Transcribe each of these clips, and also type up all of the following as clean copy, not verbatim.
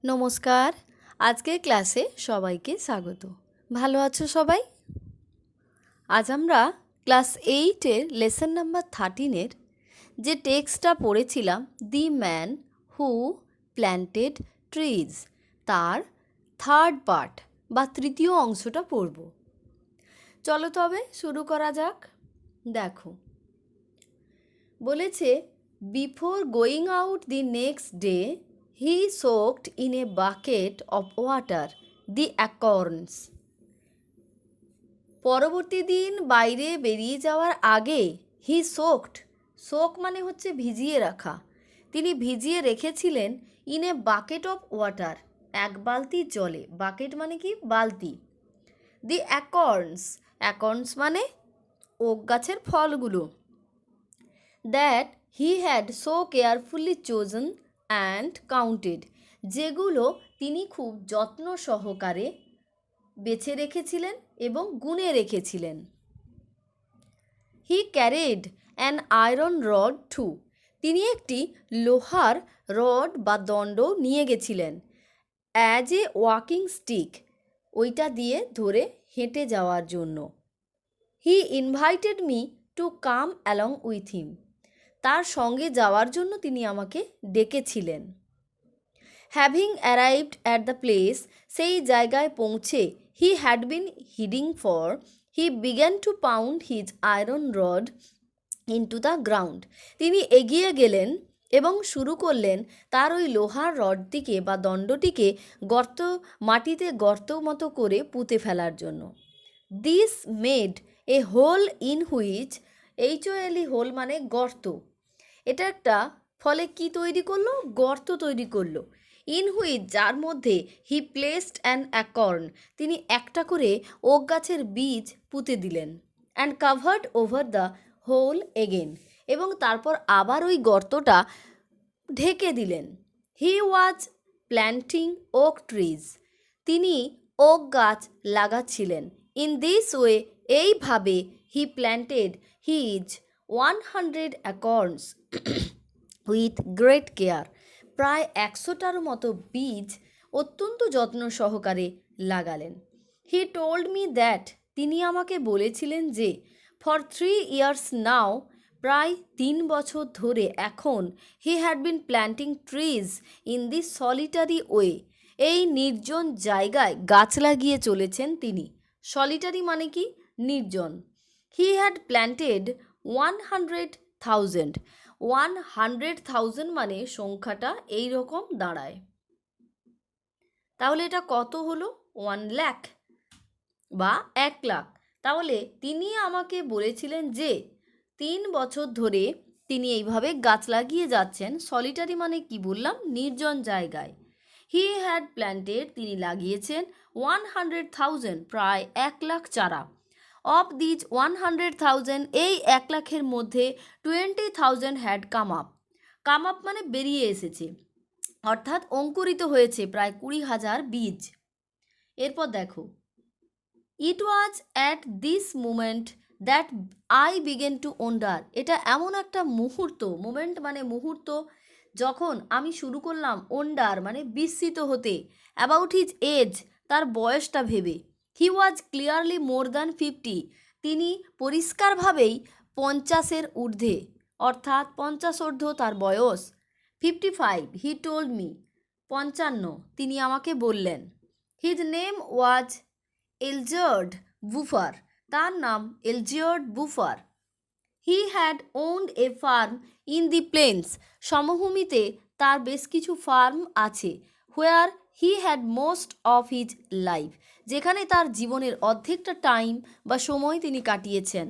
নমস্কার। আজকের ক্লাসে সবাইকে স্বাগত। ভালো আছো সবাই? আজ আমরা ক্লাস 8-এর লেসন নাম্বার 13-এর যে টেক্সটটা পড়েছিলাম, the man who planted trees, তার থার্ড পার্ট বা তৃতীয় অংশটা পড়ব। চলো তবে শুরু করা যাক। দেখো, বলেছে before going out the next day he soaked in a bucket of water the acorns. পরবর্তী দিন বাইরে বেরিয়ে যাওয়ার আগে he soak মানে হচ্ছে ভিজিয়ে রাখা, তিনি ভিজিয়ে রেখেছিলেন in a bucket of water, এক বালতি জলে। বাকেট মানে কি? বালতি। the acorns মানে ওক গাছের ফলগুলো, that he had so carefully chosen and counted, যেগুলো তিনি খুব যত্ন সহকারে বেছে রেখেছিলেন এবং গুণে রেখেছিলেন। He carried an iron rod too, তিনি একটি লোহার রড বা দণ্ড নিয়ে গেছিলেন। অ্যাজ এ ওয়াকিং স্টিক, ওইটা দিয়ে ধরে হেঁটে যাওয়ার জন্য। He invited me to come along with him, তার সঙ্গে যাওয়ার জন্য তিনি আমাকে ডেকেছিলেন। Having arrived at the place, সেই জায়গায় পৌঁছে he had been heading for, he began to pound his iron rod into the ground, তিনি এগিয়ে গেলেন এবং শুরু করলেন তার ওই লোহার রডটিকে বা দণ্ডটিকে মাটিতে গর্ত মতো করে পুঁতে ফেলার জন্য। This made a hole in which, HOLE hole মানে গর্ত, এটা একটা ফলে কি তৈরি করলো? গর্ত তৈরি করলো। ইন হুইচ, যার মধ্যে হি প্লেসড অ্যান অ্যাকর্ন, তিনি একটা করে ওক গাছের বীজ পুঁতে দিলেন। And covered over the hole again, এবং তারপর আবার ওই গর্তটা ঢেকে দিলেন। He was planting oak trees, তিনি ওক গাছ লাগাচ্ছিলেন। ইন দিস ওয়ে, এইভাবে he planted his 100 acorns with great care, প্রায় 100টার মতো বীজ অত্যন্ত যত্ন সহকারে লাগালেন। হি টোল্ড মি দ্যাট, তিনি আমাকে বলেছিলেন যে ফর 3 years নাও, প্রায় 3 বছর ধরে এখন, হি had bin planting trees in the solitary way, এই নির্জন জায়গায় গাছ লাগিয়ে চলেছেন তিনি। সলিটারি মানে কি? নির্জন। হি হ্যাড প্ল্যান্টেড 100,000 মানে সংখ্যাটা এই রকম দাঁড়ায়। তাহলে এটা কত হলো? 1 লাখ বা 1 লাখ। তাহলে তিনি আমাকে বলেছিলেন যে 3 বছর ধরে তিনি এইভাবে গাছ লাগিয়ে যাচ্ছেন। সলিটারি মানে কি বললাম? নির্জন জায়গায়। হি হ্যাড প্ল্যান্টেড, তিনি লাগিয়েছেন 100,000, প্রায় 1 লাখ চারা। অফ দিজ 100,000, এই 1 লাখের মধ্যে 20,000 হ্যাড কাম আপ মানে বেরিয়ে এসেছে, অর্থাৎ অঙ্কুরিত হয়েছে প্রায় 20,000 বীজ। এরপর দেখো, it was at this moment that I began to wonder, এটা এমন একটা মুহূর্ত, মুমেন্ট মানে মুহূর্ত, যখন আমি শুরু করলাম ওন্ডার মানে বিস্মিত হতে, অ্যাবাউট হিজ এজ, তার বয়সটা ভেবে। হি ওয়াজ ক্লিয়ারলি মোর দ্যান 50, তিনি পরিষ্কারভাবেই 50-এর ঊর্ধ্বে, অর্থাৎ 50 তার বয়স। 55, হি টোল্ড মি, 55 তিনি আমাকে বললেন। হিজ নেম ওয়াজ এলজার্ড বুফার, তার নাম Elzeard Bouffier. He had owned a farm in the plains, সমভূমিতে তার বেশ কিছু ফার্ম আছে। Where he had most of his life, যেখানে তার জীবনের অর্ধেকটা টাইম বা সময় তিনি কাটিয়েছেন।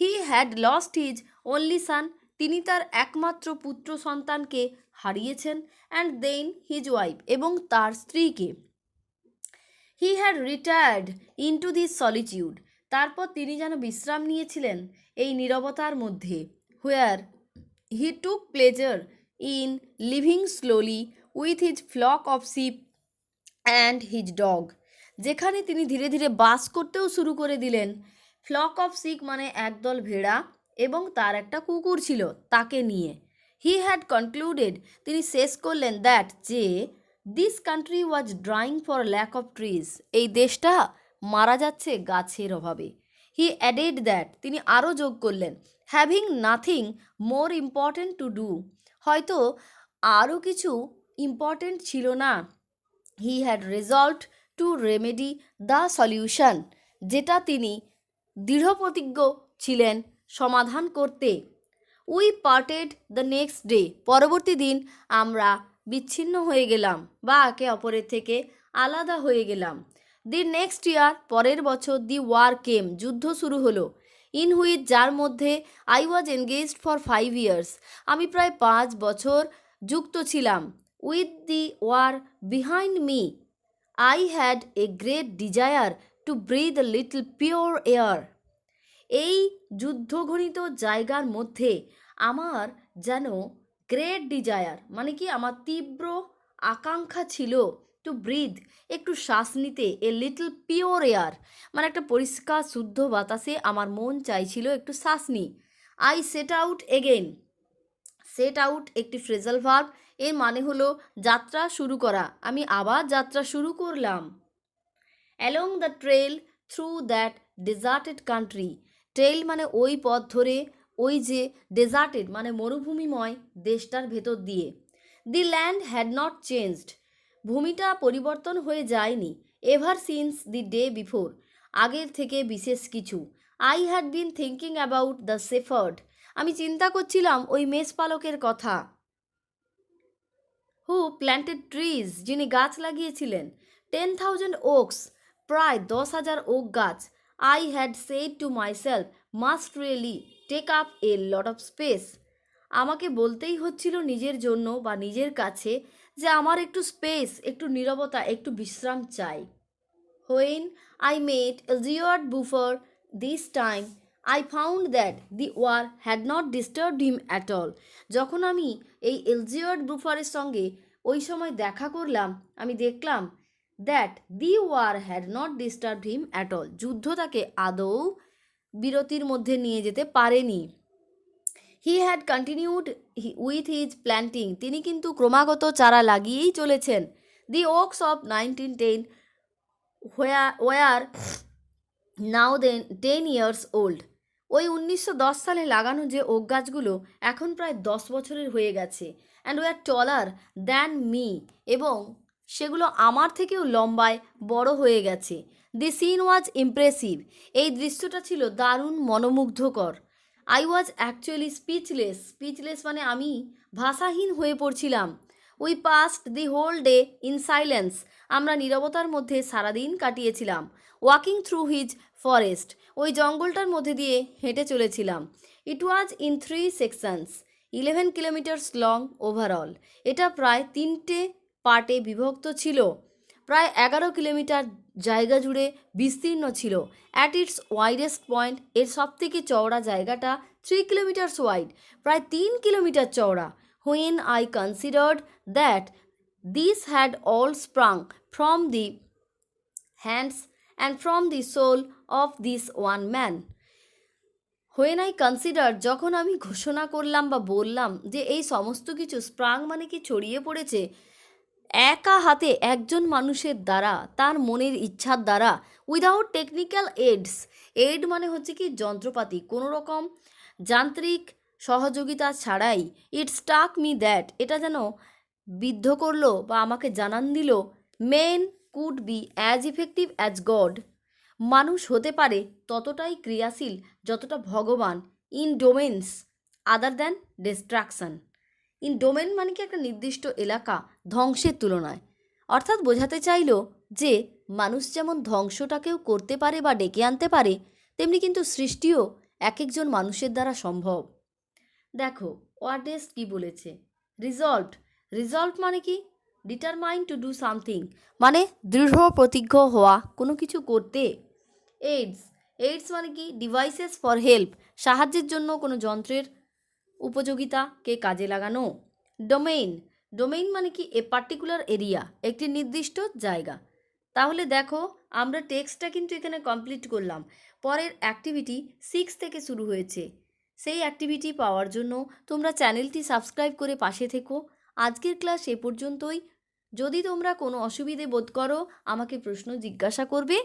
He had lost his only son, তিনি তার একমাত্র পুত্র সন্তানকে হারিয়েছেন। অ্যান্ড দেন হিজ ওয়াইফ, এবং তার স্ত্রীকে। He had retired into this solitude, তারপর তিনি যেন বিশ্রাম নিয়েছিলেন এই নীরবতার মধ্যে। Where he took pleasure in living slowly with his flock of sheep and his dog, যেখানে তিনি ধীরে ধীরে বাস করতেও শুরু করে দিলেন। ফ্লক অফ শিপ মানে একদল ভেড়া এবং তার একটা কুকুর ছিল তাকে নিয়ে। হি হ্যাড কনক্লুডেড, তিনি শেষ করলেন, দ্যাট যে this country was drying for lack of trees, এই দেশটা মারা যাচ্ছে গাছের অভাবে। হি অ্যাডেড দ্যাট, তিনি আরও যোগ করলেন, having nothing more important to do, হয়তো আরও কিছু ইম্পর্ট্যান্ট ছিল না। He had resolved to remedy the solution, যেটা তিনি দৃঢ়প্রতিজ্ঞ ছিলেন সমাধান করতে। We parted the next day, পরবর্তী দিন আমরা বিচ্ছিন্ন হয়ে গেলাম বা একে অপরের থেকে আলাদা হয়ে গেলাম। দি নেক্সট ইয়ার, পরের বছর, দি ওয়ার কেম, যুদ্ধ শুরু হলো। ইন হুইচ, যার মধ্যে, I was engaged for 5 years, আমি প্রায় 5 বছর যুক্ত ছিলাম। With the war behind me, I had a great desire to breathe a little pure air, এই যুদ্ধঘনিত জায়গার মধ্যে আমার যেন গ্রেট ডিজায়ার মানে কি, আমার তীব্র আকাঙ্ক্ষা ছিল টু ব্রিথ, একটু শ্বাস নিতে, এ লিটল পিওর এয়ার মানে একটা পরিষ্কার শুদ্ধ বাতাসে আমার মন চাইছিল একটু শ্বাস নিই। I set out again, set out একটি ফ্রেজাল ভার্ব, এর মানে হলো যাত্রা শুরু করা, আমি আবার যাত্রা শুরু করলাম। Along the trail through that deserted country, trail মানে ওই পথ ধরে, ওই যে ডেজার্টেড মানে মরুভূমিময় দেশটার ভেতর দিয়ে। The land had not changed, ভূমিটা পরিবর্তন হয়ে যায়নি। Ever since the day before, আগের থেকে বিশেষ কিছু। I had been thinking about the shepherd, আমি চিন্তা করছিলাম ওই মেষপালকের কথা। হু প্ল্যান্টেড ট্রিজ, যিনি গাছ লাগিয়েছিলেন। 10,000 ওকস, প্রায় 10,000 ওক গাছ। I had said to myself, must really take up a lot of space, আমাকে বলতেই হচ্ছিল নিজের জন্য বা নিজের কাছে যে আমার একটু স্পেস, একটু নীরবতা, একটু বিশ্রাম চাই। When I met Elzevir Buffer this time, I found that the war had not disturbed him at all. যখন আমি এই এলজিওয়ার্ড বুফারের সঙ্গে ওই সময় দেখা করলাম, আমি দেখলাম that the war had not disturbed him at all, যুদ্ধ তাকে আদৌ বিরতির মধ্যে নিয়ে যেতে পারেনি। He had continued with his planting, তিনি কিন্তু ক্রমাগত চারা লাগিয়েই চলেছেন। The oaks of 1910 were now then 10 years old, ওই 1910 সালে লাগানো যে ওক গাছগুলো এখন প্রায় 10 বছরের হয়ে গেছে। And were taller than me, এবং সেগুলো আমার থেকেও লম্বায় বড় হয়ে গেছে। দি সিন ওয়াজ ইমপ্রেসিভ, এই দৃশ্যটা ছিল দারুণ মনোমুগ্ধকর। I was actually speechless, speechless মানে আমি ভাষাহীন হয়ে পড়ছিলাম। We passed the whole day in silence, আমরা নীরবতার মধ্যে সারাদিন কাটিয়েছিলাম। ওয়াকিং থ্রু হিজ ফরেস্ট, ওই জঙ্গলটার মধ্যে দিয়ে হেঁটে চলেছিলাম। It was in 3 sections, 11 kilometres long overall, এটা প্রায় 3টে পার্টে বিভক্ত ছিল, প্রায় 11 কিলোমিটার জায়গা জুড়ে বিস্তীর্ণ ছিল। অ্যাট ইটস ওয়াইডেস্ট পয়েন্ট, এর সবথেকে চওড়া জায়গাটা 3 কিলোমিটার্স ওয়াইড, প্রায় 3 কিলোমিটার চওড়া। When I considered that these had all sprung from the hands and from the soul of this one man. When I considered, যখন আমি ঘোষণা করলাম বা বললাম যে এই সমস্ত কিছু স্প্রাং মানে কি ছড়িয়ে পড়েছে একা হাতে একজন মানুষের দ্বারা, তার মনের ইচ্ছার দ্বারা, উইদাউট টেকনিক্যাল এডস, এড মানে হচ্ছে কি যন্ত্রপাতি, কোনো রকম যান্ত্রিক সহযোগিতা ছাড়াই। ইট স্টাক মি দ্যাট, এটা যেন বিদ্ধ করলো বা আমাকে জানান দিল, men could be as effective as God, মানুষ হতে পারে ততটাই ক্রিয়াশীল যতটা ভগবান, in domains other than destruction. In domain মানে কি একটা নির্দিষ্ট এলাকা ধ্বংসের তুলনায়, অর্থাৎ বোঝাতে চাইল যে মানুষ যেমন ধ্বংসটাকেও করতে পারে বা ডেকে আনতে পারে, তেমনি কিন্তু সৃষ্টিও এক একজন মানুষের দ্বারা সম্ভব। দেখো ওয়ার্ডেস কি বলেছে, রিজলভড, রিজলভ মানে কি ডিটারমাইন টু ডু সামথিং, মানে দৃঢ় প্রতিজ্ঞ হওয়া কোনো কিছু করতে। এইডস, এইডস মানে কি ডিভাইসেস ফর হেল্প, সাহায্যের জন্য কোনো যন্ত্রের উপযোগিতাকে কাজে লাগানো। ডোমেইন, ডোমেইন মানে কি এ পার্টিকুলার এরিয়া, একটি নির্দিষ্ট জায়গা। তাহলে দেখো আমরা টেক্সটটা কিন্তু এখানে কমপ্লিট করলাম। পরের অ্যাক্টিভিটি 6 থেকে শুরু হয়েছে, সেই অ্যাক্টিভিটি পাওয়ার জন্য তোমরা চ্যানেলটি সাবস্ক্রাইব করে পাশে থেকো। আজকের ক্লাস এ পর্যন্তই। যদি তোমরা কোনো অসুবিধে বোধ করো আমাকে প্রশ্ন জিজ্ঞাসা করবে,